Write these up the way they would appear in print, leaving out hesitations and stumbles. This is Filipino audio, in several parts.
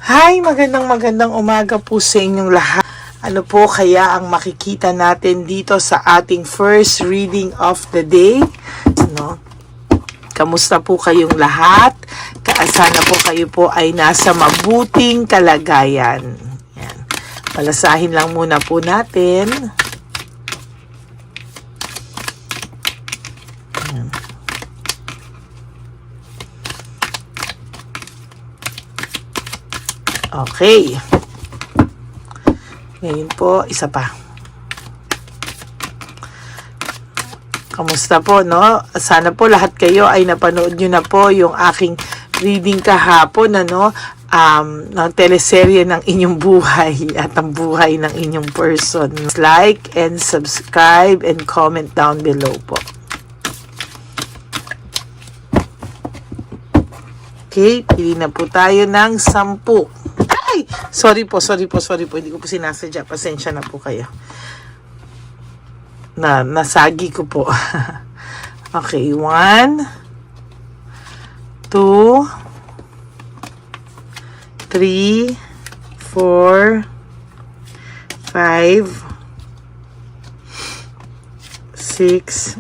Hi, magandang umaga po sa inyong lahat. Ano po kaya ang makikita natin dito sa ating first reading of the day? No? Kamusta po kayong lahat? Sana po kayo po ay nasa mabuting kalagayan. Yan. Palasahin lang muna po natin. Yan. Okay. Ngayon po, isa pa. Kamusta po, no? Sana po lahat kayo ay napanood nyo na po yung aking reading kahapon, ano? Ng teleserye ng inyong buhay at ang buhay ng inyong person. Like and subscribe and comment down below po. Okay, pili na po tayo ng 10. Ay! Sorry po. Hindi ko po sinasadya. Pasensya na po kayo. Nasagi ko po. Okay, 1, 2, 3, 4, 5, 6,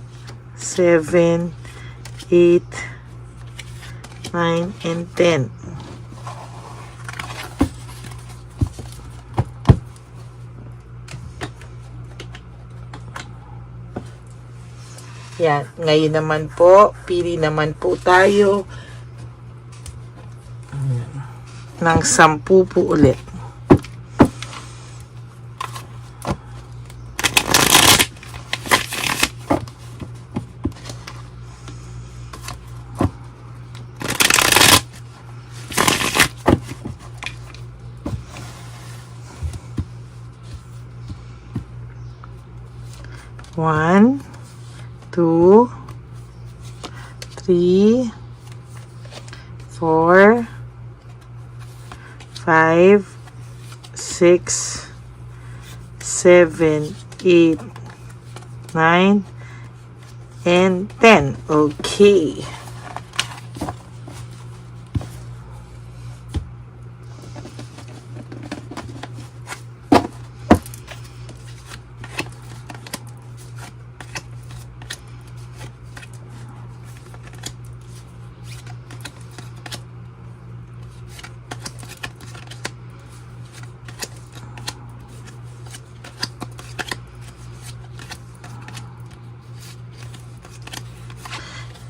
7, 8, 9, and 10. Yan. Ngayon naman po, pili naman po tayo ng 10 po ulit. One, 2, 3, 4, 5, 6, 7, 8, 9, and 10. Okay.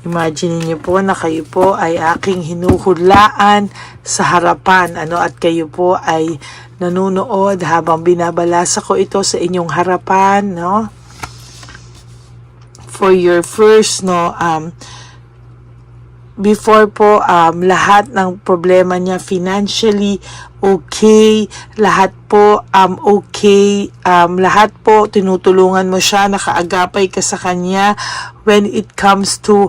Imagine niyo po na kayo po ay aking hinuhulaan sa harapan, ano, at kayo po ay nanonood habang binabalasa ko ito sa inyong harapan, no? For your first, no, before po, lahat ng problema niya financially, okay, lahat po, okay, lahat po, tinutulungan mo siya, nakaagapay ka sa kanya when it comes to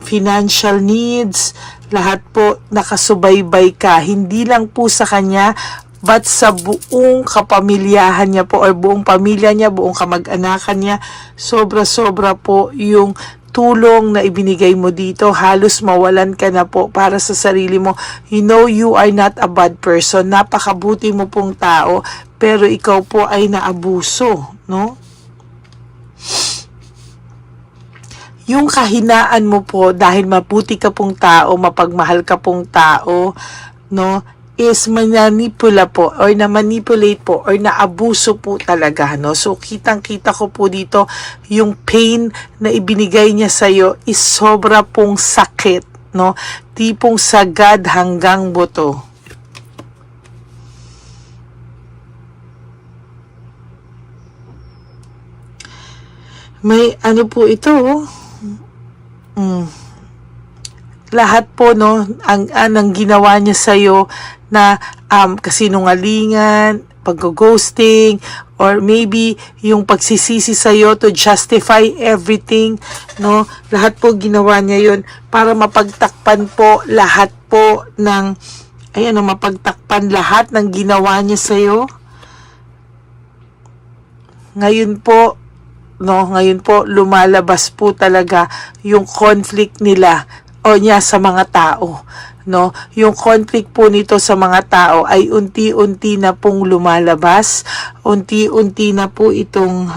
financial needs, lahat po nakasubaybay ka, hindi lang po sa kanya, but sa buong kapamilyahan niya po, or buong pamilya niya, buong kamag-anakan niya, sobra-sobra po yung tulong na ibinigay mo dito. Halos mawalan ka na po para sa sarili mo. You know you are not a bad person. Napakabuti mo pong tao, pero ikaw po ay naabuso, no? Yung kahinaan mo po dahil mabuti ka pong tao, mapagmahal ka pong tao, no, is manipula po or na-manipulate po or naabuso po talaga, no? So kitang-kita ko po dito yung pain na ibinigay niya sa iyo is sobra pong sakit, no? Tipong sagad hanggang buto. May ano po ito, lahat po, no, ang ginawa niya sa iyo na kasinungalingan, pag-ghosting, or maybe yung pagsisisi sa iyo to justify everything, no? Lahat po ginawa niya 'yon para mapagtakpan po lahat po ng mapagtakpan lahat ng ginawa niya sa iyo. Ngayon po, lumalabas po talaga yung conflict nila o niya sa mga tao. no? Yung conflict po nito sa mga tao ay unti-unti na pong lumalabas, unti-unti na po itong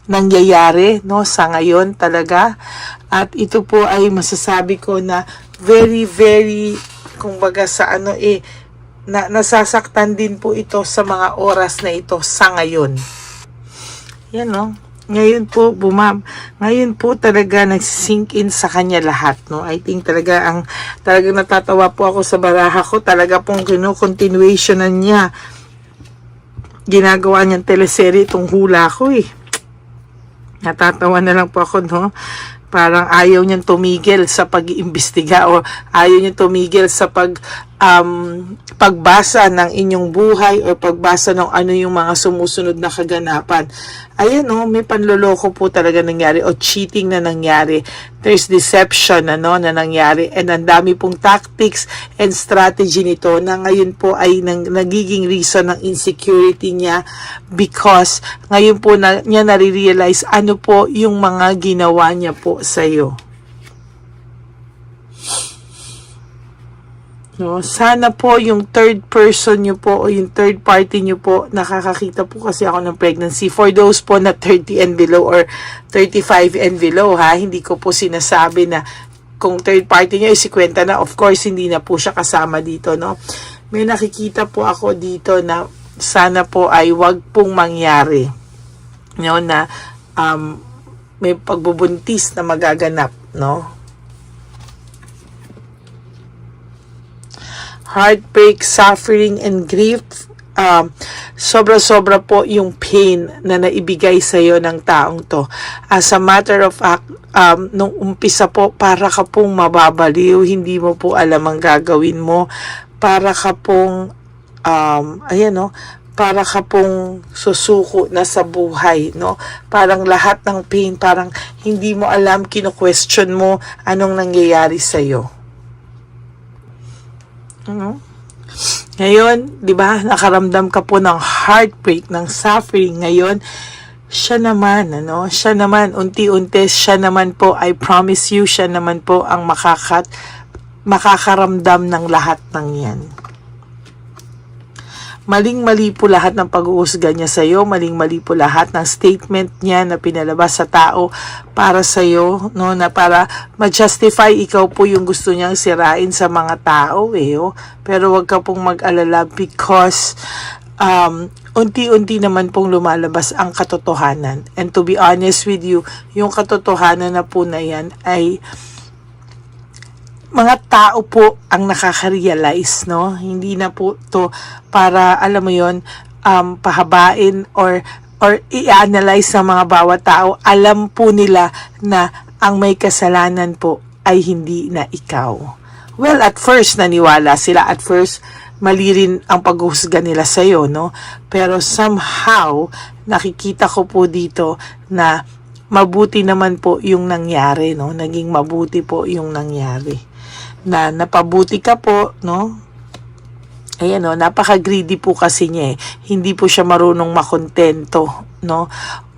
nangyayari, no, sa ngayon talaga. At ito po ay masasabi ko na very, very, kumbaga sa nasasaktan din po ito sa mga oras na ito sa ngayon. Yan, no? Ngayon po talaga nagsisink in sa kanya lahat, no? I think talaga natatawa po ako sa baraha ko, talaga pong continuationan niya. Ginagawa niyang teleserye itong hula ko eh. Natatawa na lang po ako, no? Parang ayaw niyang tumigil sa pag-iimbestiga o ayaw niyang tumigil sa pagbasa ng inyong buhay o pagbasa ng ano yung mga sumusunod na kaganapan. Ayan, no, may panloloko po talaga nangyari o cheating na nangyari. There's deception na nangyari, and ang dami pong tactics and strategy nito na ngayon po ay nagiging reason ng insecurity niya, because ngayon po niya nare-realize ano po yung mga ginawa niya po sa iyo. No, sana po yung third person nyo po o yung third party nyo po, nakakakita po kasi ako ng pregnancy. For those po na 30 and below or 35 and below, ha, hindi ko po sinasabi na kung third party nyo is 50 na, of course hindi na po siya kasama dito, no. May nakikita po ako dito na sana po ay wag pong mangyari, no, na may pagbubuntis na magaganap, no. Heartbreak, suffering, and grief. Sobra-sobra po yung pain na naibigay sa iyo ng taong to. As a matter of fact, nung umpisa po, para ka pong mababaliw, hindi mo po alam ang gagawin mo. Para ka pong, para ka pong susuko na sa buhay, no? Parang lahat ng pain, parang hindi mo alam, kino-question mo anong nangyayari sa iyo. Ngayon, di ba, nakaramdam ka po ng heartbreak, ng suffering. Ngayon, siya naman, unti-unti, siya naman po, I promise you, siya naman po ang makakaramdam ng lahat ng yan. Maling-mali po lahat ng pag-uusga niya sa iyo, maling-mali po lahat ng statement niya na pinalabas sa tao para sa iyo, no, na para ma-justify ikaw po yung gusto niyang sirain sa mga tao, Pero wag ka pong mag-alala, because unti-unti naman pong lumalabas ang katotohanan. And to be honest with you, yung katotohanan na po na yan ay mga tao po ang nakaka-realize, no? Hindi na po to para, alam mo yon, pahabain or i-analyze ng mga bawat tao. Alam po nila na ang may kasalanan po ay hindi na ikaw. Well, at first naniwala sila. At first, mali rin ang paghuhusga nila sa'yo, no? Pero somehow, nakikita ko po dito na mabuti naman po yung nangyari, no? Naging mabuti po yung nangyari. Na napabuti ka po, no? Ayan, no, napaka-greedy po kasi niya, Hindi po siya marunong makontento, no?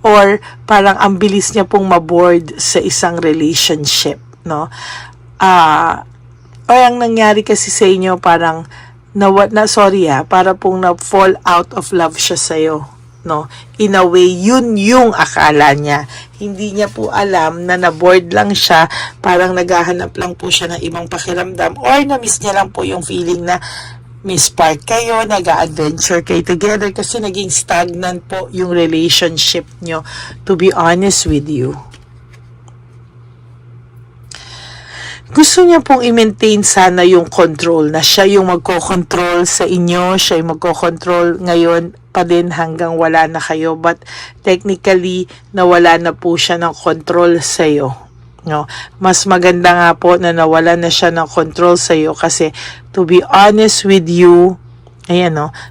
Or parang ang bilis niya pong maboard sa isang relationship, no? Ang nangyari kasi sa inyo, parang para pong na-fall out of love siya sa'yo, no? In a way, yun yung akala niya. Hindi niya po alam na na-bored lang siya, parang naghahanap lang po siya ng ibang pakiramdam, or na-miss niya lang po yung feeling na miss-spark kayo, nag-adventure kayo together, kasi naging stagnant po yung relationship nyo, to be honest with you. Gusto niya pong i-maintain sana yung control, na siya yung magko-control sa inyo, siya yung magko-control ngayon pa din hanggang wala na kayo, but technically nawala na po siya ng control sa iyo, no? Mas maganda nga po na nawala na siya ng control sa iyo, kasi to be honest with you,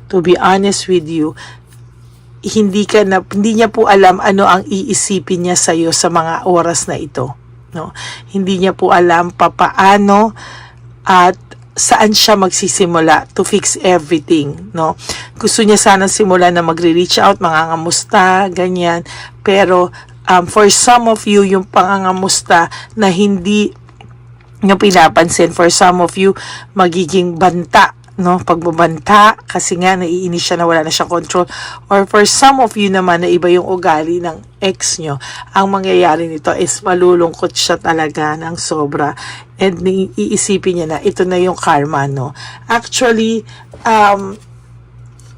to be honest with you, hindi niya po alam ano ang iisipin niya sa iyo sa mga oras na ito, no? Hindi niya po alam papaano at saan siya magsisimula to fix everything, no? Gusto niya sana simula na magre-reach out, mangangamusta, ganyan. Pero for some of you, yung pangangamusta na hindi nyo pinapansin. For some of you, magiging banta, no? Pagbabanta, kasi nga naiinis siya na wala na siyang control. Or for some of you naman na iba yung ugali ng ex nyo, ang mangyayari nito is malulungkot siya talaga ng sobra. And iisipin niya na ito na yung karma, no? Actually,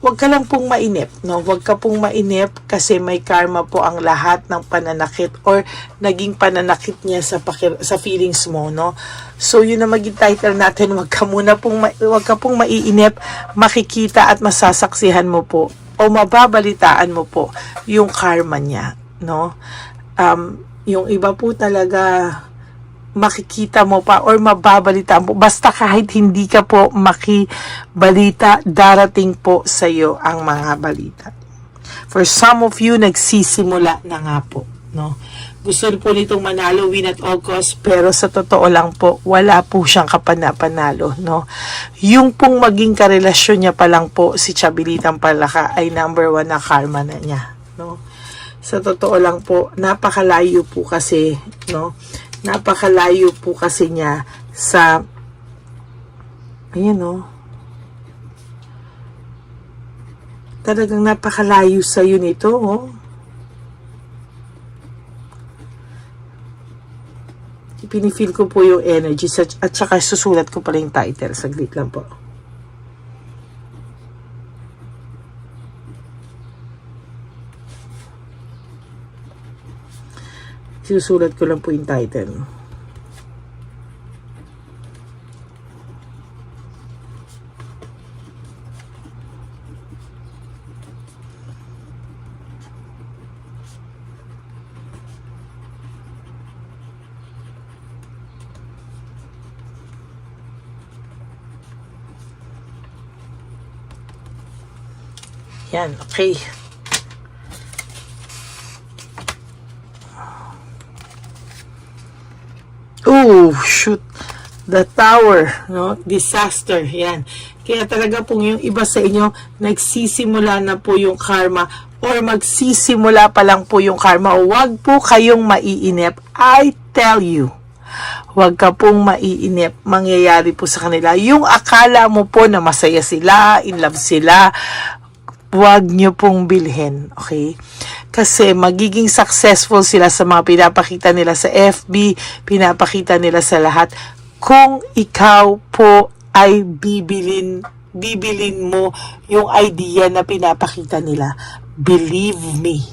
wag ka lang pong mainip, no? Wag ka pong mainip kasi may karma po ang lahat ng pananakit or naging pananakit niya sa feelings mo, no? So, yun na maging title natin, wag ka pong maiinip, makikita at masasaksihan mo po o mababalitaan mo po yung karma niya, no? Yung iba po talaga makikita mo pa or mababalita mo. Basta kahit hindi ka po makibalita, darating po sa iyo ang mga balita. For some of you, nagsisimula na nga po, no? Gusto po nitong manalo, win at all costs, pero sa totoo lang po, wala po siyang kapanapanalo, no? Yung pong maging karelasyon niya pa lang po, si Chabilitang Palaka, ay number 1 na karma na niya, no? Sa totoo lang po, napakalayo po kasi, no? Napakalayo po kasi niya sa, ayan o, talagang napakalayo sa yun ito, oh. Pinifeel ko po yung energy at saka susulat ko pala yung title. Saglit lang po. Susulat ko lang po yung title. Yan, okay. Oh, shoot. The tower, no? Disaster, yan. Kaya talaga pong yung iba sa inyo, nagsisimula na po yung karma or magsisimula pa lang po yung karma. Huwag po kayong maiinip. I tell you. Huwag ka pong maiinip. Mangyayari po sa kanila. Yung akala mo po na masaya sila, in love sila, huwag nyo pong bilhin, okay? Kasi magiging successful sila sa mga pinapakita nila sa FB, pinapakita nila sa lahat. Kung ikaw po ay bibilin mo yung idea na pinapakita nila, believe me,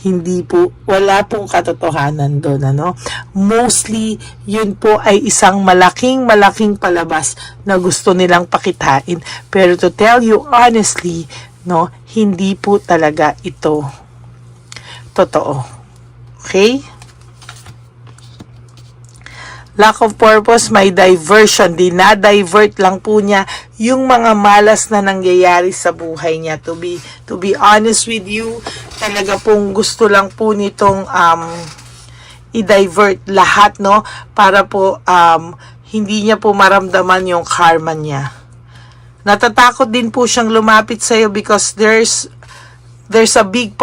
hindi po, wala pong katotohanan doon, ano? Mostly, yun po ay isang malaking palabas na gusto nilang pakitain. Pero to tell you honestly, no, hindi po talaga ito totoo. Okay? Lack of purpose, may diversion. Dinadivert lang po niya yung mga malas na nangyayari sa buhay niya. To be honest with you, talaga pong gusto lang po nitong i-divert lahat, no? Para po hindi niya po maramdaman yung karma niya. Natatakot din po siyang lumapit sa iyo because there's a big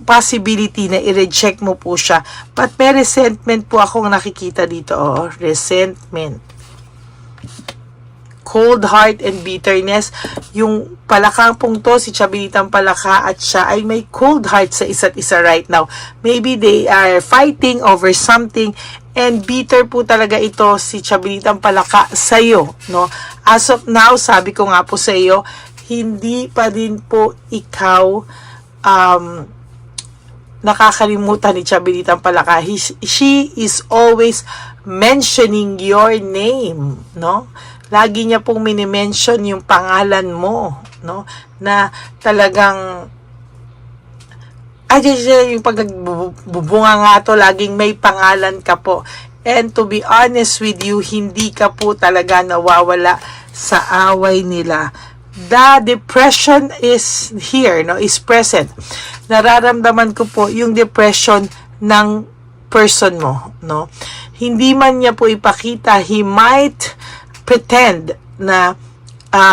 possibility na i-reject mo po siya. But may resentment po akong nakikita dito. Oh, resentment. Cold heart and bitterness. Yung palakang pong to, si Chabilitang Palaka at siya ay may cold heart sa isa't isa right now. Maybe they are fighting over something and bitter po talaga ito si Chabilitang Palaka sa iyo, no? As of now, sabi ko nga po sa iyo, hindi pa din po ikaw nakakalimutan ni Chabilitang Palaka. She is always mentioning your name, no? Lagi niya pong mini-mention yung pangalan mo, no? Na talagang yung pag nagbubunga nga to, laging may pangalan ka po. And to be honest with you, hindi ka po talaga nawawala sa away nila. The depression is here, no? Is present. Nararamdaman ko po yung depression ng person mo, no? Hindi man niya po ipakita, he might pretend na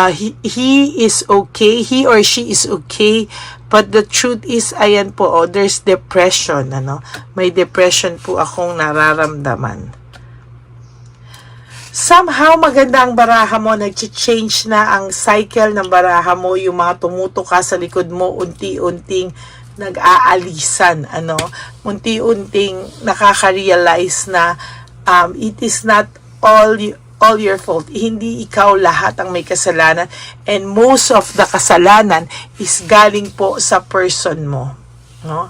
he is okay, he or she is okay, but the truth is, ayan po, oh, there's depression, ano? May depression po akong nararamdaman. Somehow, maganda ang baraha mo, nag-change na ang cycle ng baraha mo, yung mga tumutuka sa likod mo, unti-unting nag-aalisan, unti-unting nakaka-realize na it is not all your fault. Hindi ikaw lahat ang may kasalanan, and most of the kasalanan is galing po sa person mo, no?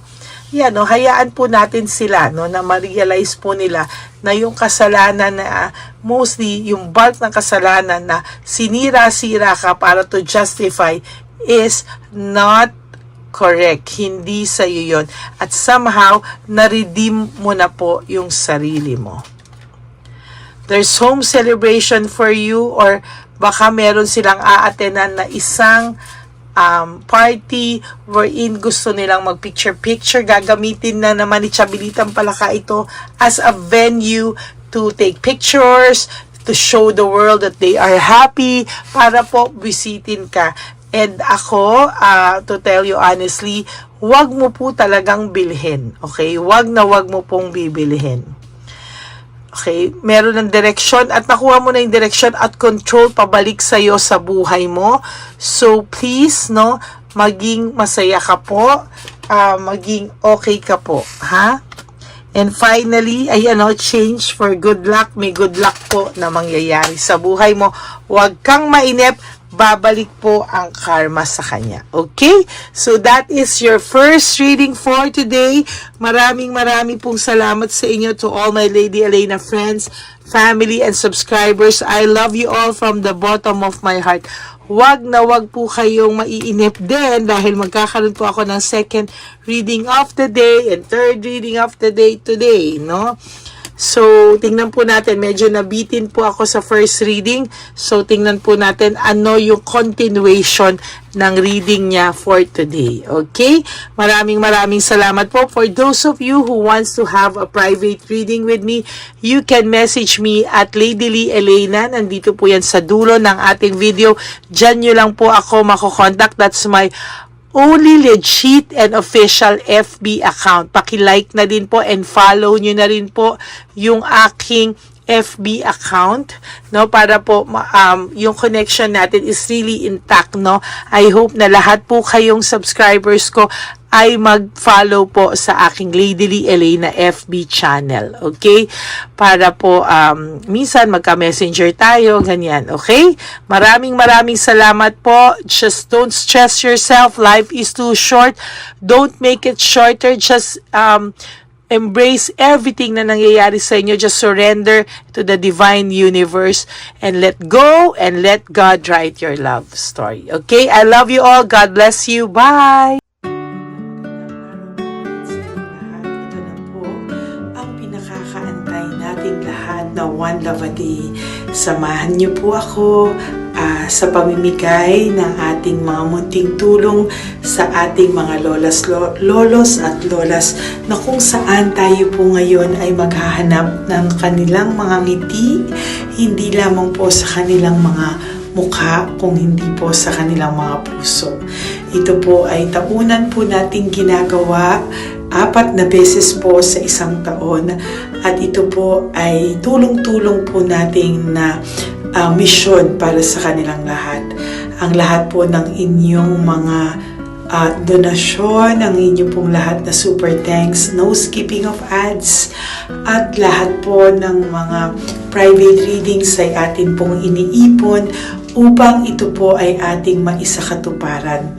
Yan, hayaan po natin sila, na ma-realize po nila na yung kasalanan na mostly yung bulk ng kasalanan na sinira-sira ka para to justify is not correct. Hindi sa'yo yun. At somehow, na-redeem mo na po yung sarili mo. There's home celebration for you, or baka meron silang aatenan na isang party wherein gusto nilang mag-picture-picture. Gagamitin na naman ni Chabilitang Palaka ito as a venue to take pictures, to show the world that they are happy, para po visitin ka. And ako, to tell you honestly, wag mo po talagang bilhin. Okay? Wag mo pong bibilhin. Okay, meron ng direksyon at nakuha mo na yung direksyon at control pabalik sa'yo sa buhay mo. So, please, maging masaya ka po, maging okay ka po, ha? And finally, change for good luck. May good luck po na mangyayari sa buhay mo. Huwag kang mainip, babalik po ang karma sa kanya. Okay? So that is your first reading for today. Maraming pong salamat sa inyo, to all my Lady Elena friends, family, and subscribers. I love you all from the bottom of my heart. Wag po kayong maiinip din dahil magkakaroon po ako ng second reading of the day and third reading of the day today, no? So, tingnan po natin, medyo nabitin po ako sa first reading. So, tingnan po natin ano yung continuation ng reading niya for today. Okay? Maraming salamat po. For those of you who wants to have a private reading with me, you can message me at Lady Lee Elena. Nandito po yan sa dulo ng ating video. Diyan nyo lang po ako makokontak. That's my only legit and official FB account. Paki-like na din po and follow nyo na rin po yung aking FB account, no, para po yung connection natin is really intact, no. I hope na lahat po kayong subscribers ko ay mag-follow po sa aking Lady Lee Elena FB channel, okay? Para po minsan magka-messenger tayo, ganyan, okay? Maraming salamat po. Just don't stress yourself. Life is too short. Don't make it shorter. Just embrace everything na nangyayari sa inyo. Just surrender to the divine universe and let go and let God write your love story. Okay? I love you all. God bless you. Bye! Ito na po ang pinakakaantay nating lahat na One Love a Day. Samahan niyo po ako sa pamimigay ng ating mga munting tulong sa ating mga lolos at lolas, na kung saan tayo po ngayon ay maghahanap ng kanilang mga ngiti, hindi lamang po sa kanilang mga mukha, kung hindi po sa kanilang mga puso. Ito po ay taunan po nating ginagawa 4 na beses po sa isang taon, at ito po ay tulong-tulong po nating na misyon para sa kanilang lahat. Ang lahat po ng inyong mga donasyon, ang inyong pong lahat na super thanks, no skipping of ads, at lahat po ng mga private readings ay atin pong iniipon upang ito po ay ating maisakatuparan.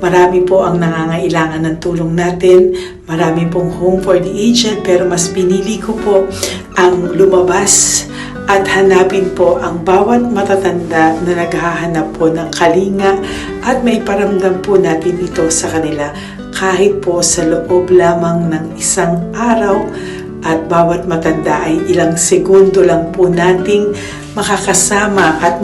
Marami po ang nangangailangan ng tulong natin. Marami pong home for the aged, pero mas pinili ko po ang lumabas at hanapin po ang bawat matatanda na naghahanap po ng kalinga, at may paramdam po natin ito sa kanila kahit po sa loob lamang ng isang araw, at bawat matanda ay ilang segundo lang po nating makakasama at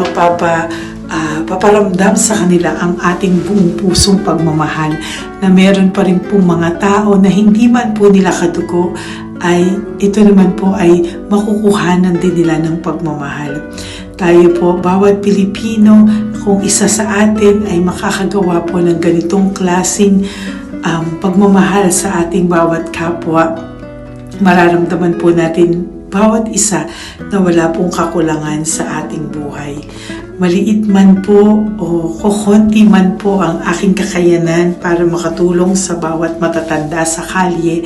paparamdam sa kanila ang ating buong pusong pagmamahal, na meron pa rin po mga tao na hindi man po nila kadugo, ay ito naman po ay makukuhanan din nila ng pagmamahal. Tayo po, bawat Pilipino, kung isa sa atin ay makakagawa po ng ganitong klaseng pagmamahal sa ating bawat kapwa, mararamdaman po natin bawat isa na wala pong kakulangan sa ating buhay. Maliit man po o kokonti man po ang aking kakayanan para makatulong sa bawat matatanda sa kalye,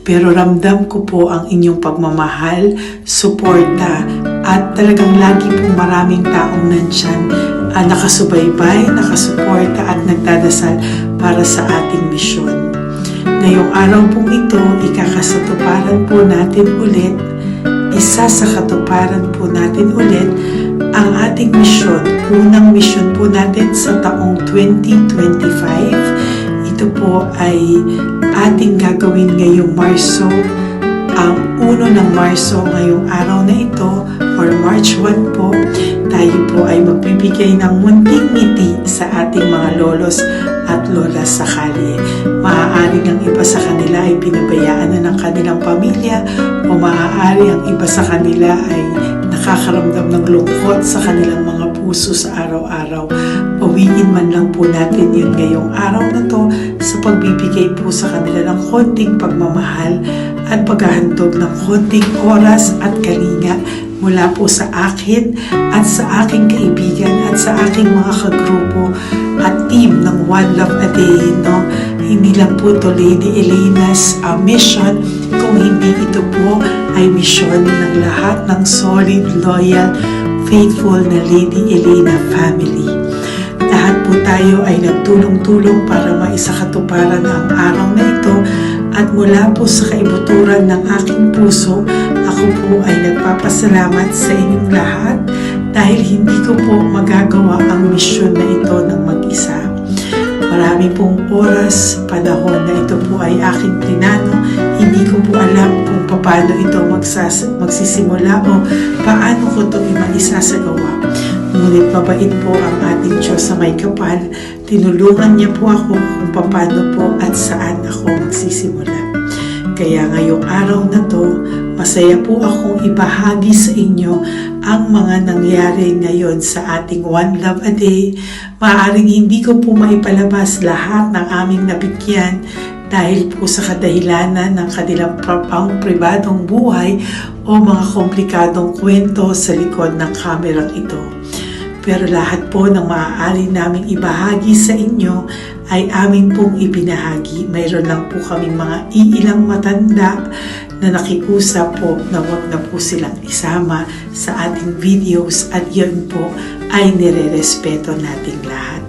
pero ramdam ko po ang inyong pagmamahal, suporta, at talagang lagi po maraming taong nandyan, nakasubaybay, nakasuporta at nagdadasal para sa ating misyon. Ngayong araw pong ito, ikakasatuparan po natin ulit, isa sa katuparan po natin ulit, ang ating misyon, unang misyon po natin sa taong 2025. Ito po ay ating gagawin ngayong Marso, ang 1 ng Marso ngayong araw na ito, or March 1 po, tayo po ay magbibigay ng munting ngiti sa ating mga lolos at lolas sa kalye. Maaari ang iba sa kanila ay pinabayaan na ng kanilang pamilya, o maaari ang iba sa kanila ay nakakaramdam ng lungkot sa kanilang mga puso sa araw-araw. Pawiin man lang po natin yun ngayong araw na to sa pagbibigay po sa kanila ng konting pagmamahal at paghahandog ng konting oras at kalinga mula po sa akin at sa aking kaibigan at sa aking mga kagrupo at team ng One Love a Day, no? Hindi lang po to Lady Elena's mission, kung hindi ito po ay mission ng lahat ng solid, loyal, faithful na Lady Elena family. Lahat po tayo ay nagtulong-tulong para maisakatuparan ang araw na ito, at mula po sa kaibuturan ng aking puso, ako po ay nagpapasalamat sa inyong lahat dahil hindi ko po magagawa ang misyon na ito ng mag-isa. Marami pong oras, panahon na ito po ay aking plinano. Hindi ko po alam kung paano ito magsisimula o paano ko ito maisasagawa. Ngunit mabait po ang ating Diyos sa may kapal. Tinulungan niya po ako kung paano po at saan ako magsisimula. Kaya ngayong araw na to, masaya po akong ibahagi sa inyo ang mga nangyari ngayon sa ating One Love a Day. Maaaring hindi ko po maipalabas lahat ng aming nabigyan dahil po sa kadahilanan ng kanilang pribadong buhay o mga komplikadong kwento sa likod ng kamerang ito. Pero lahat po ng maaari naming ibahagi sa inyo ay amin pong ibinahagi. Mayroon lang po kaming mga iilang matanda na nakiusap po na wag na po silang isama sa ating videos, at yun po ay nire-respeto nating lahat.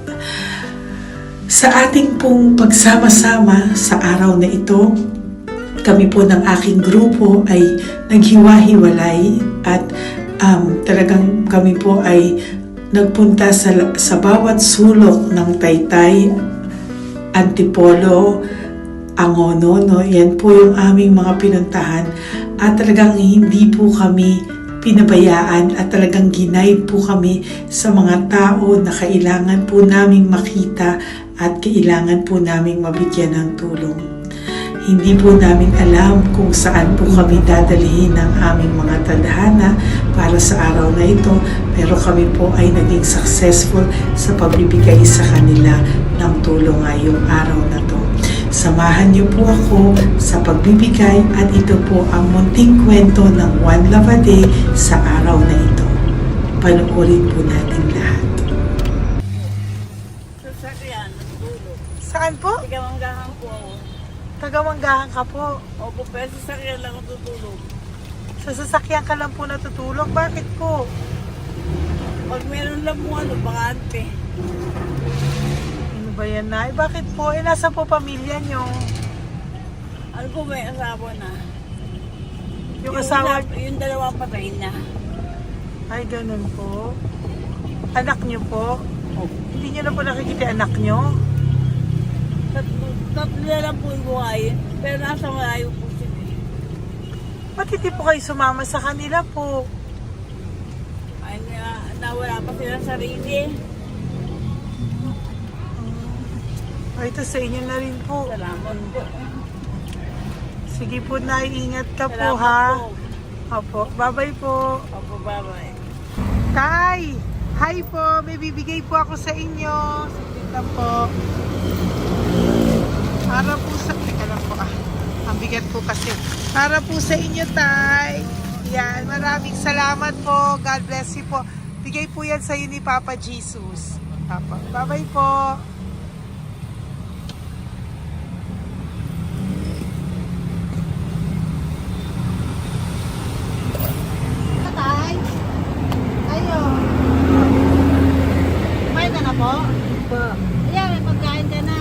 Sa ating pong pagsama-sama sa araw na ito, kami po ng aking grupo ay naghiwa-hiwalay at talagang kami po ay nagpunta sa bawat sulok ng Taytay, Antipolo, Angono, no? Yan po yung aming mga pinuntahan, at talagang hindi po kami pinabayaan at talagang ginaid po kami sa mga tao na kailangan po naming makita at kailangan po naming mabigyan ng tulong. Hindi po namin alam kung saan po kami dadalhin ng aming mga tadhana para sa araw na ito, pero kami po ay naging successful sa pagbibigay sa kanila ng tulong ngayong araw na to. Samahan niyo po ako sa pagbibigay, at ito po ang munting kwento ng One Love a Day sa araw na ito. Panoorin po natin lahat. Sasakyan, dulo. Saan po? Tigamanggahan po ako. Tagamanggahan ka po. Opo, pero sasakyan lang ako tutulog. Sa sasakyan ka lang po natutulog? Bakit po? Pag meron lang po bakante. Ano ba yan, Nay? Bakit po? Nasa po pamilya nyo? Ano po, may asawa na. Yung asawa... Yung dalawa patay na. Ay, ganun po. Anak nyo po? Opo. Hindi nyo na po nakikita anak nyo? Tatlo na lang po yung buhay. Pero nasa malayo po sila. Ba't hindi po kayo sumama sa kanila po? Ay, nawala pa sila sa sarili. Ay, ito sa inyo na rin po. Salamat po. Sige po, Nay. Ingat ka po, Salamat ha? po. Opo. Bye-bye po. Opo, bye-bye. Tay! Hi po! May bibigay po ako sa inyo. Saglit lang po. Para po sa... Teka lang po, Ang bigat po kasi. Para po sa inyo, Tay. Yan, maraming salamat po. God bless you po. Bigay po yan sa iyo ni Papa Jesus. Papa. Bye-bye po. Tatay? Ayo. Kumain ka na po? Po. Ayan, may pagkain ka na.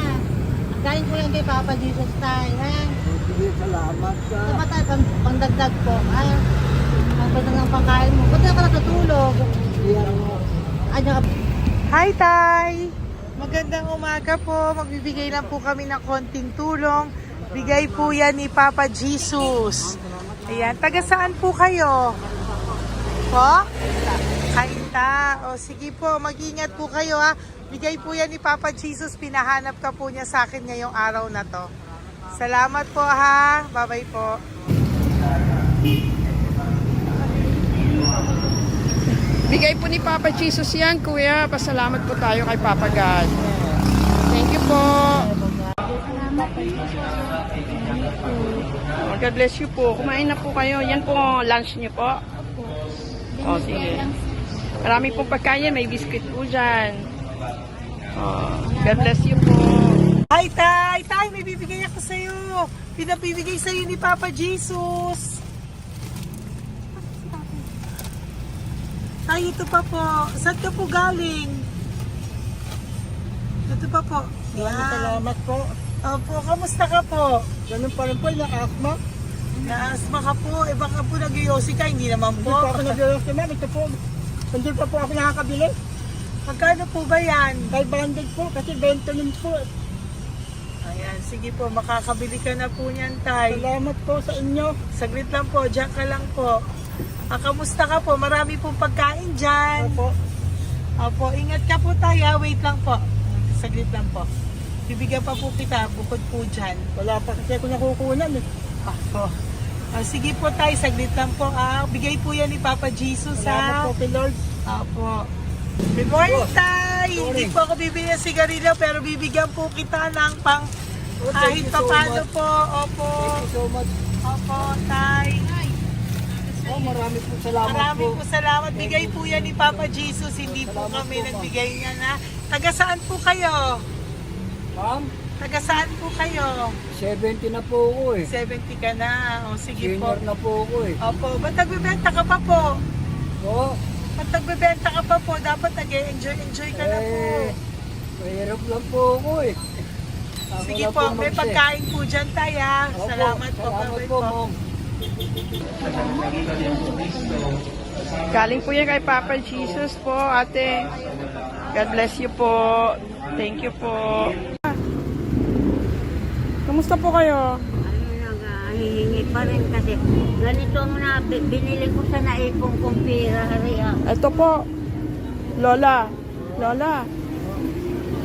Pagkain ko yan kay Papa Jesus tayo, ha? Sige, salamat ka. Tama tayo, pangdagdag po, ha? Pagdagdag ng pagkain mo. Ba't ka natutulog? Ano ka? Hi, Tay! Magandang umaga po. Magbibigay lang po kami ng konting tulong. Bigay po yan ni Papa Jesus. Ayan, taga saan po kayo? Po? Kainta. O sige po, mag-ingat po kayo ha. Bigay po yan ni Papa Jesus. Pinahanap ka po niya sa akin ngayong araw na to. Salamat po ha. Bye-bye po. Bigay po ni Papa Jesus yan, Kuya. Pasalamat po tayo kay Papa God. Thank you po. Oh, God bless you po. Kumain na po kayo. Yan po, lunch niyo po. Oh, sige. Marami pong pagkain. May biscuit po dyan. Oh, God bless you po. Hi, Tay! Tay, may bibigay ako sa'yo. Pinabibigay sa'yo ni Papa Jesus. Tay, ito pa po. Saan ka po galing? Ito pa po. Yan. Salamat po. Opo, kamusta ka po? Ganun pa rin po, naka-asma. Naasma ka po. Eh baka po nag-yosi ka. Hindi naman Hindi po. po ako nag-ios ma'am. Ito po. Hindi pa po ako nakakabili. Magkano po ba yan? 500 po kasi 20 nun po. Ayan, sige po. Makakabili ka na po niyan, Tay. Salamat po sa inyo. Saglit lang po. Diyan ka lang po. Kamusta ka po? Marami pong pagkain dyan. Opo. Opo, ingat ka po tayo. Wait lang po. Saglit lang po. Bibigyan pa po kita bukod po dyan. Wala pa kasi ako nakukunan eh. Opo. Sige po tayo, saglit lang po. Bigay po yan ni Papa Jesus Salamat po kay Lord. Opo. Good morning, Tay! Hindi po ako bibili ng sigarilyo pero bibigyan po kita ng pang kahit Thank you pa so paano much. po. Opo. Thank you so much. Opo, Tay. Oh, marami po salamat Maraming po. po salamat. Bigay po yan ni Papa Jesus. Hindi po Salamat kami po, ma'am. nagbigay niya na. Taga saan po kayo? Ma'am, Taga saan po kayo? 70 na po ako eh. 70 ka na. O sige po. Senior na po ako eh. Opo. Ba't nagbibenta ka pa po? Oo. Ba't nagbibenta ka pa po? Dapat nag-enjoy ka na po. Mahirap lang po ako eh. Ako Sige lang po. May mag-isa. pagkain po dyan tayo ha. Opo, Salamat po. Salamat Bye-bye po, po. ma'am. Galing po yan kay Papa Jesus po, ate. God bless you po. Thank you po. Kamusta po kayo? Hihingi pa rin kasi ganito ang binili ko sa naipong kong pira. Ito po, Lola. Lola.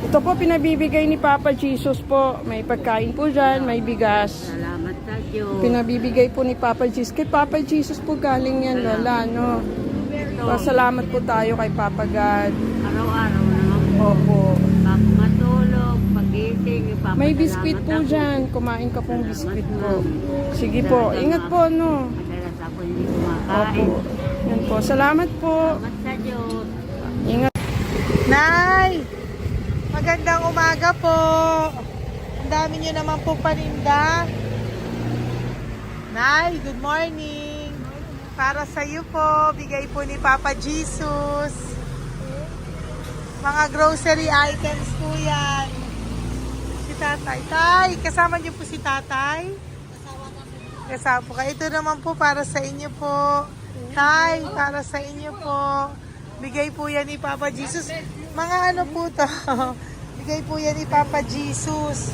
Ito po pinabibigay ni Papa Jesus po. May pagkain po dyan, may bigas. Salamat sa Diyos. Pinabibigay po ni Papa Jesus. Kay Papa Jesus po galing yan, Lola, no? Pasalamat po tayo kay Papa God. Araw-araw naman po. Opo. Bago matulog, pagising, ipapasalamat May biskuit po ako. dyan. Kumain ka pong biskuit po. Sige po. Ingat po, no? Madalas ako hindi Opo. kumakain. Yan po. Salamat po. Salamat sa Diyos. Ingat. Nay! Magandang umaga po. Ang dami nyo naman po paninda. Nay, good morning. Para sa iyo po, bigay po ni Papa Jesus. Mga grocery items po yan. Si Tatay. Tay, kasama niyo po si Tatay? Kasama po kayo. Ito naman po para sa inyo po. Tay, para sa inyo po. Bigay po yan ni Papa Jesus. Mga ano po to? Bigay po yan ni Papa Jesus.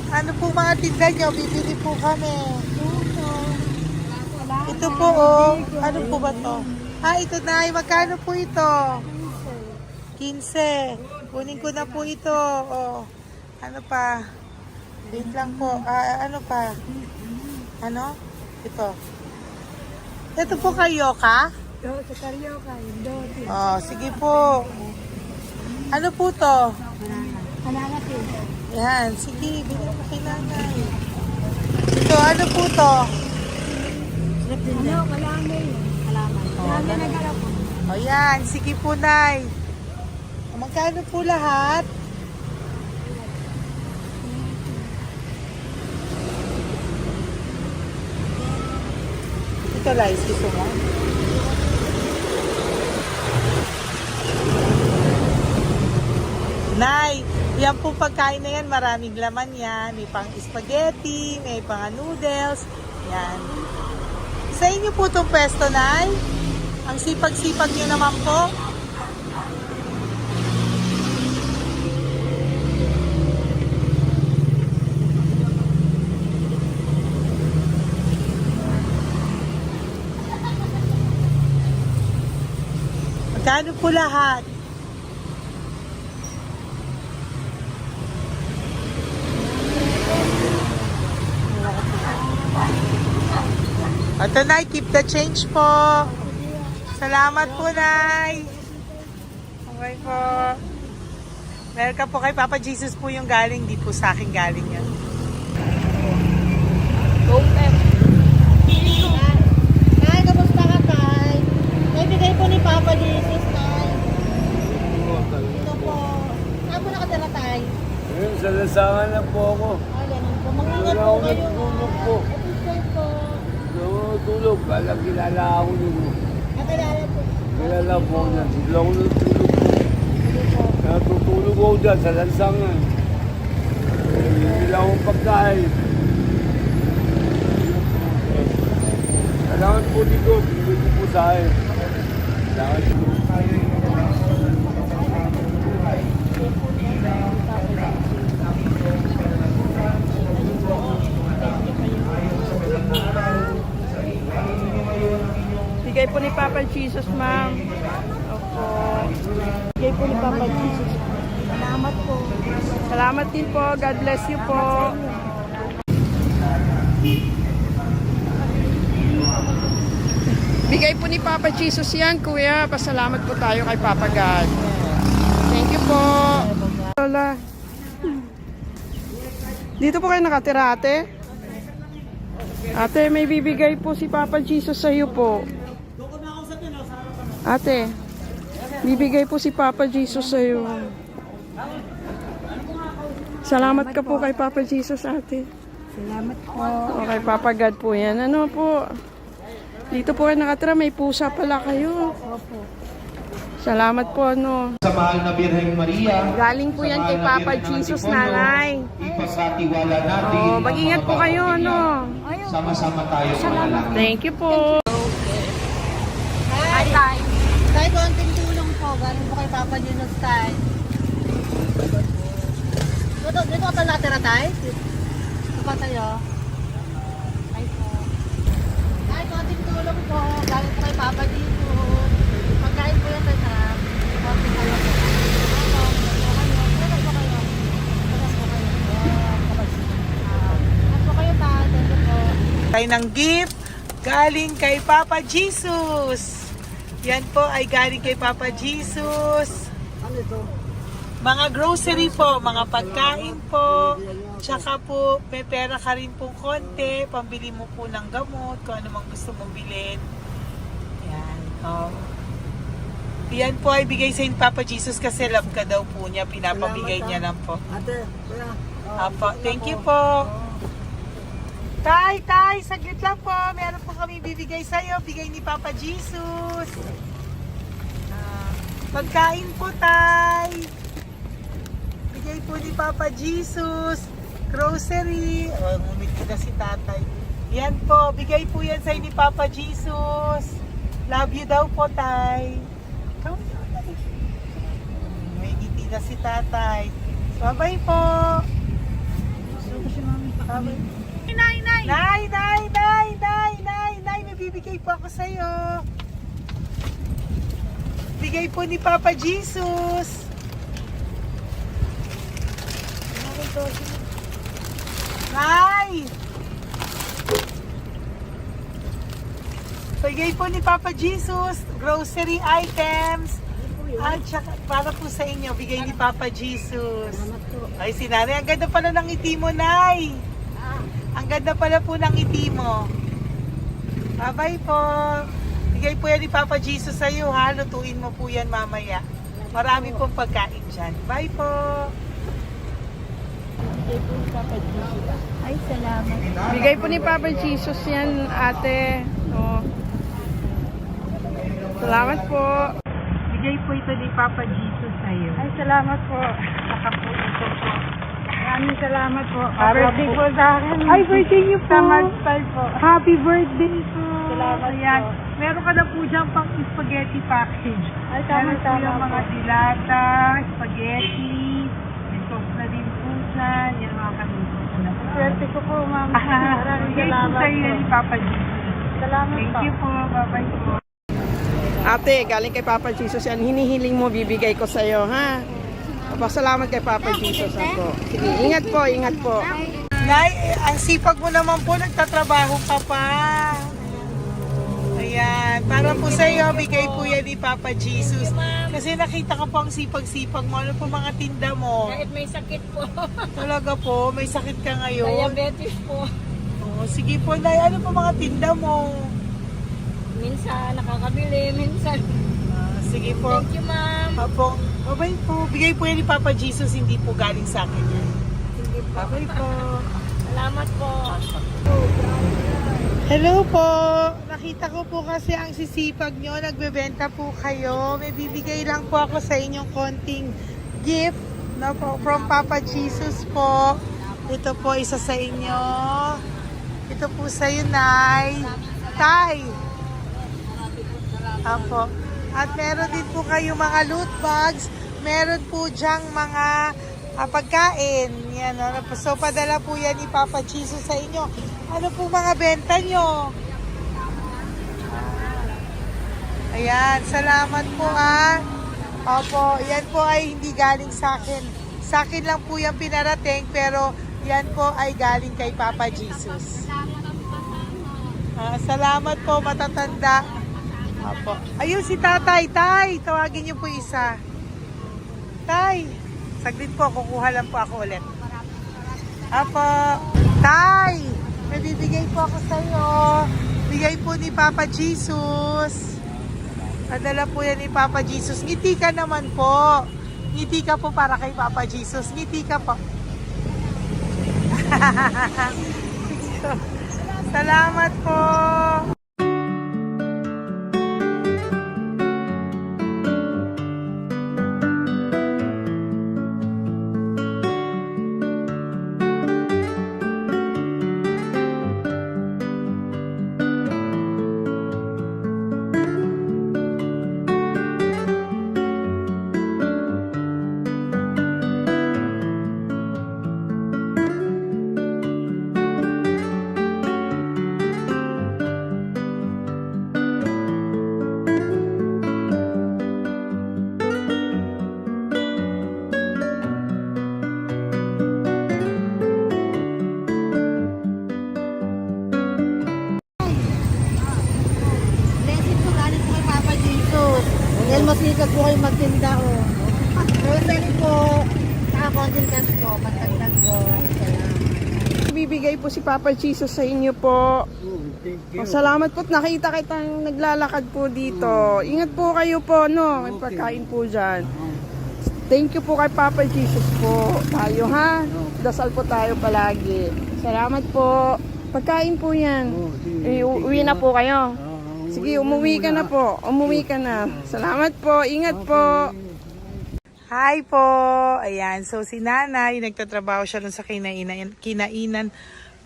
Ano po mga tinda nyo? Bibili po kami. Ito po oh. Ano po ba to? Ito na. Magkano po ito? 15. Kunin ko na po ito. Oh. Ano pa? Wait lang po. Ano pa? Ano? Ito. Ito po kayo ka? Sa Carioca, Dote. Oh, sige po. Ano po to? Hananap yun. Yan, sige, bilhin mo kay nanay. Ito, ano po to? Ano, kalamay. Halaman. Halaman na galaw po. O yan, sige po, Nay. Magkano po lahat? Ito, Lice, gusto mo? Nay, yan po pagkain na yan, maraming laman yan. May pang spaghetti, may pang noodles. Yan. Sa inyo po itong pwesto, Nay? Ang sipag-sipag nyo naman po. Magkano po lahat? Ito, Nay, keep the change po. Salamat po, Nay. Okay po. Welcome po kay Papa Jesus po yung galing. Di po sa akin galing yan. Go, Pep. Tay, kamusta ka, Tay? Naibigay po ni Papa Jesus, Tay. Ito po. Saan po nakatira, Tay? Ngayon, sa lasangan na po ako. Ay, ganun po. Mag-ingat Wala po ako kayo. natutulog po. Ito po. Natutulog. Kala kilala ako nun. Nakilala po. Kilala po ako dyan. Sila ako natutulog po. Natutulog ako dyan sa lansangan. Hindi lang akong pagkain. Kailangan po dito. Dito po sa akin. Kailangan po. Bigay po ni Papa Jesus, ma'am. Opo. Bigay po ni Papa Jesus. Salamat po. Salamat din po. God bless you po. Bigay po ni Papa Jesus yan, kuya. Pasalamat po tayo kay Papa God. Thank you po. Lola. Dito po kayo nakatira, ate? Ate, may bibigay po si Papa Jesus sa iyo po. Ate, bibigay po si Papa Jesus sa iyo. Salamat ka po kay Papa Jesus, ate. Salamat po. O kay Papa God po yan. Ano po? Dito po kayo nakatira, may pusa pala kayo. Opo. Salamat po, ano. Sa mahal na Birheng Maria. Galing po yan kay Papa Jesus, nanay. Ipagkatiwala natin. Oh, mag-ingat po kayo, ano. Sama-sama tayo manalangin. Thank you po. Hi, Tay. Tay, konting tulong po. Galing po kay Papa Jesus, Tay. Dito ka natira, Tay? Dito pa tayo. Ay po. Tay, konting tulong po. Galing po kay Papa Jesus. Pagkain po yan, Tay, sa konting kayo. Tayo ng gift galing kay Papa Jesus. Yan po ay galing kay Papa Jesus. Mga grocery po, mga pagkain po. Tsaka po, may pera ka rin po konti. Pambili mo po ng gamot, kung ano mang gusto mong bilhin. Yan. Oh. Yan po ay bigay sa Papa Jesus kasi love ka daw po niya. Pinapabigay niya lang po. Ate, kuya. Apo, thank you po. Tay, saglit lang po. Meron po kami bibigay sa'yo. Bigay ni Papa Jesus. Pagkain po, Tay. Bigay po ni Papa Jesus. Grocery. Oh, ngumiti na si Tatay. Yan po. Bigay po yan sa'yo ni Papa Jesus. Love you daw po, Tay. May ngiti na si Tatay. Bye-bye po. Bye-bye. Nay, may bibigay po ako sa'yo. Bigay po ni Papa Jesus. Nay! Bigay po ni Papa Jesus, grocery items. At saka, para po sa inyo, bigay ni Papa Jesus. Ay, si Nanay, ang ganda pala ng ngiti mo, Nay. Ang ganda pala po ng ngiti mo. Bye-bye po. Bigay po yan ni Papa Jesus sa iyo, ha? Lutuin mo po yan mamaya. Marami pong pagkain dyan. Bye po. Ay, salamat. Bigay po ni Papa Jesus yan, ate. Oh. Salamat po. Bigay po ito ni Papa Jesus sa iyo. Ay, salamat po. Saka po ito po. Maraming salamat po. Para Birthday po- po sa akin. Ay, birthday niyo po. Sa Magpal po. Happy birthday po. Salamat Ayan. po. Meron ka na po dyan pang spaghetti package. Ay, Meron po tama-tama yung mga po. dilata, spaghetti, may sauce na din po dyan. Yan mga kaluto ko na po. Swerte ko po, ma'am. Maraming Bigay po salamat sa iyo po. ni Papa Jesus. Salamat Thank po. you po. Bye-bye po. Ate, galing kay Papa Jesus yan. Hinihiling mo, bibigay ko sa iyo, ha? Pasalamat kay Papa Jesus ako. Sige, ingat po, ingat po. Nay, ang sipag mo naman po, nagtatrabaho ka pa. Ayan, para po sa iyo, bigay po yan ni Papa Jesus. Kasi nakita ka po ang sipag-sipag mo. Ano po mga tinda mo? Kahit may sakit po. Talaga po, may sakit ka ngayon. Diabetes po. Oh, sige po, Nay, ano po mga tinda mo? Minsan nakakabili, minsan. Sige po. Thank you, ma'am. Apo, bye po. Bigay po yan ni Papa Jesus, hindi po galing sa akin yan. Sige po. Bye po. Salamat po. Hello po! Nakita ko po kasi ang sisipag nyo, nagbebenta po kayo. May bibigay lang po ako sa inyong konting gift no, po, from Papa Jesus po. Ito po isa sa inyo. Ito po sa iyo, Nay. Tay! Apo. At meron din po kayo mga loot bags. Meron po dyang mga pagkain. Yan, ano, so padala po yan ni Papa Jesus sa inyo. Ano po mga benta nyo? Ayan, salamat po Opo, yan po ay hindi galing sa akin. Sa akin lang po yan pinarating, pero yan po ay galing kay Papa Jesus. Salamat po, matatanda. Opo. Ayun si Tatay. Tay, tawagin niyo po isa. Tay, saglit po, kukuha lang po ako ulit. Apo. Tay, may bibigay po ako sa iyo. Bigay po ni Papa Jesus. Padala po yan ni Papa Jesus. Ngiti ka naman po. Ngiti ka po para kay Papa Jesus. Ngiti ka po. Salamat po. Blessing po galing po kay Papa Jesus. Dahil masikap po kayo magtinda o. Rosary po. Saka konting cash po. Pagtagdag po. Salamat. Bibigay po si Papa Jesus sa inyo po. Thank you. Oh, salamat po. Nakita kitang naglalakad po dito. Ingat po kayo po, no? May pagkain po dyan. Thank you po kay Papa Jesus po. Tayo, ha? Dasal po tayo palagi. Salamat po. Pagkain po yan. Uwi na po kayo. Sige, umuwi ka na po. Umuwi ka na. Salamat po. Ingat po. Hi po! Ayan, so si nanay, nagtatrabaho siya dun sa kinainan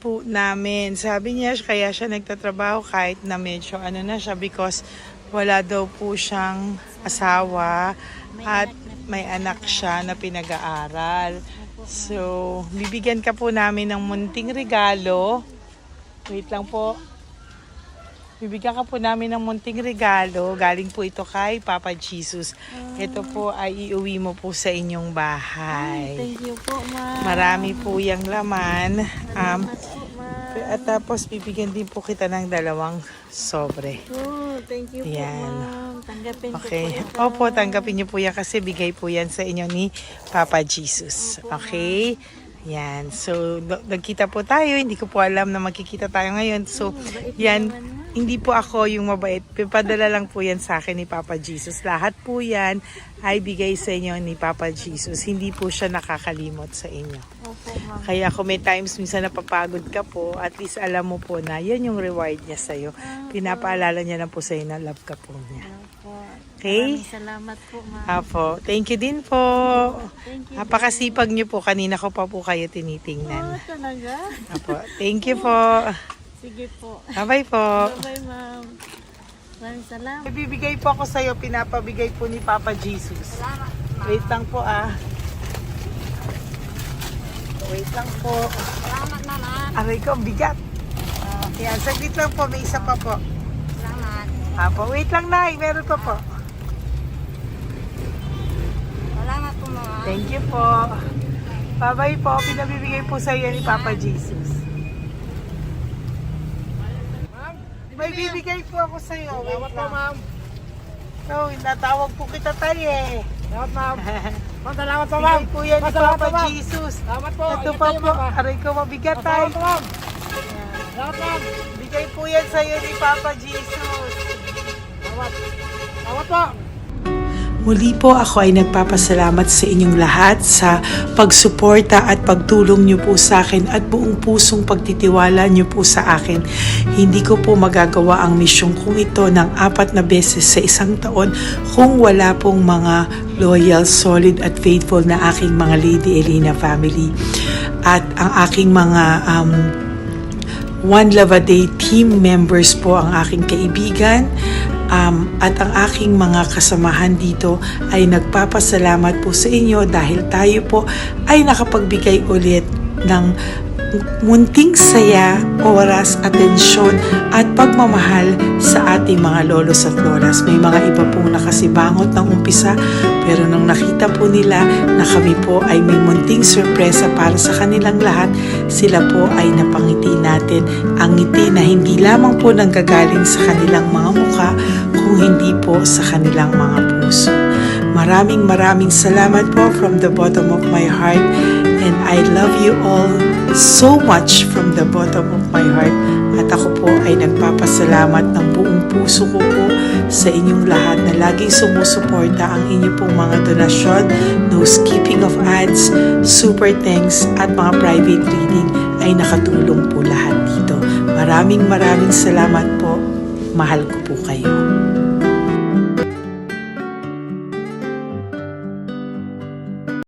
po namin. Sabi niya, kaya siya nagtatrabaho kahit na medyo ano na siya because wala daw po siyang asawa at may anak siya na pinag-aaral. So, bibigyan ka po namin ng munting regalo. Wait lang po. Bibigyan ka po namin ng munting regalo. Galing po ito kay Papa Jesus. Ito po ay iuwi mo po sa inyong bahay. Thank you po, ma'am. Marami po yung laman. At tapos bibigyan din po kita ng 2 sobre. Oh, thank you po, Yan. ma'am. Tanggapin ko Okay. po ito. Opo, tanggapin niyo po yan kasi bigay po yan sa inyo ni Papa Jesus. Okay? Yan. So, nagkita po tayo. Hindi ko po alam na magkikita tayo ngayon. So, yan. Hindi po ako yung mabait. Padala lang po yan sa akin ni Papa Jesus. Lahat po yan ay bigay sa inyo ni Papa Jesus. Hindi po siya nakakalimot sa inyo. Opo, ma'am. Kaya kung may times minsan napapagod ka po, at least alam mo po na yan yung reward niya sa'yo. Pinapaalala niya lang po sa'yo na love ka po niya. Opo. Okay? Maraming salamat po, ma'am. Apo. Thank you din po. Thank you. Napakasipag niyo po. Kanina ko pa po kayo tinitingnan. Talaga? Apo. Thank you po. Sige po. Bye-bye po. Bye, ma'am. Maraming salamat. May bibigay po ako sa'yo. Pinapabigay po ni Papa Jesus. Wait lang po Wait lang po. Salamat, mama. Aray ko, ang bigat. Yan, saglit lang po. May isa pa po. Salamat. Apo, wait lang na. Meron pa po. Salamat po, mama. Thank you po. Bye-bye po. Pinabibigay po sa'yo ni Papa Jesus. May bibigay po ako sa'yo. Wait lang. ma'am. No, natawag po kita tayo eh. Salamat, ma'am. Ma'am, salamat po, Bigay po yan ni Salamat Papa po, ma'am. Jesus. Salamat po. Ito Ingat pa kayo, po. ma'am. Aray ko, mabigat tayo. Salamat po, ma'am. Salamat, ma'am. Bigay po yan sa'yo ni Papa Jesus. Salamat. Salamat po. Muli po ako ay nagpapasalamat sa inyong lahat sa pagsuporta at pagtulong niyo po sa akin at buong pusong pagtitiwala niyo po sa akin. Hindi ko po magagawa ang misyong kong ito ng 4 na beses sa isang taon kung wala pong mga loyal, solid at faithful na aking mga Lady Elena family. At ang aking mga One Love a Day team members po ang aking kaibigan. At ang aking mga kasamahan dito ay nagpapasalamat po sa inyo dahil tayo po ay nakapagbigay ulit ng munting saya, oras, atensyon at pagmamahal sa ating mga lolos at lolas. May mga iba pong nakasibangot ng umpisa pero nung nakita po nila na kami po ay may munting sorpresa para sa kanilang lahat, sila po ay napangiti natin. Ang ngiti na hindi lamang po nanggagaling sa kanilang mga mukha kung hindi po sa kanilang mga puso. Maraming salamat po from the bottom of my heart, and I love you all so much from the bottom of my heart. At ako po ay nagpapasalamat ng buong puso ko po sa inyong lahat na laging sumusuporta. Ang inyo pong mga donasyon, no skipping of ads, super thanks at mga private reading ay nakatulong po lahat dito. Maraming salamat po. Mahal ko po kayo.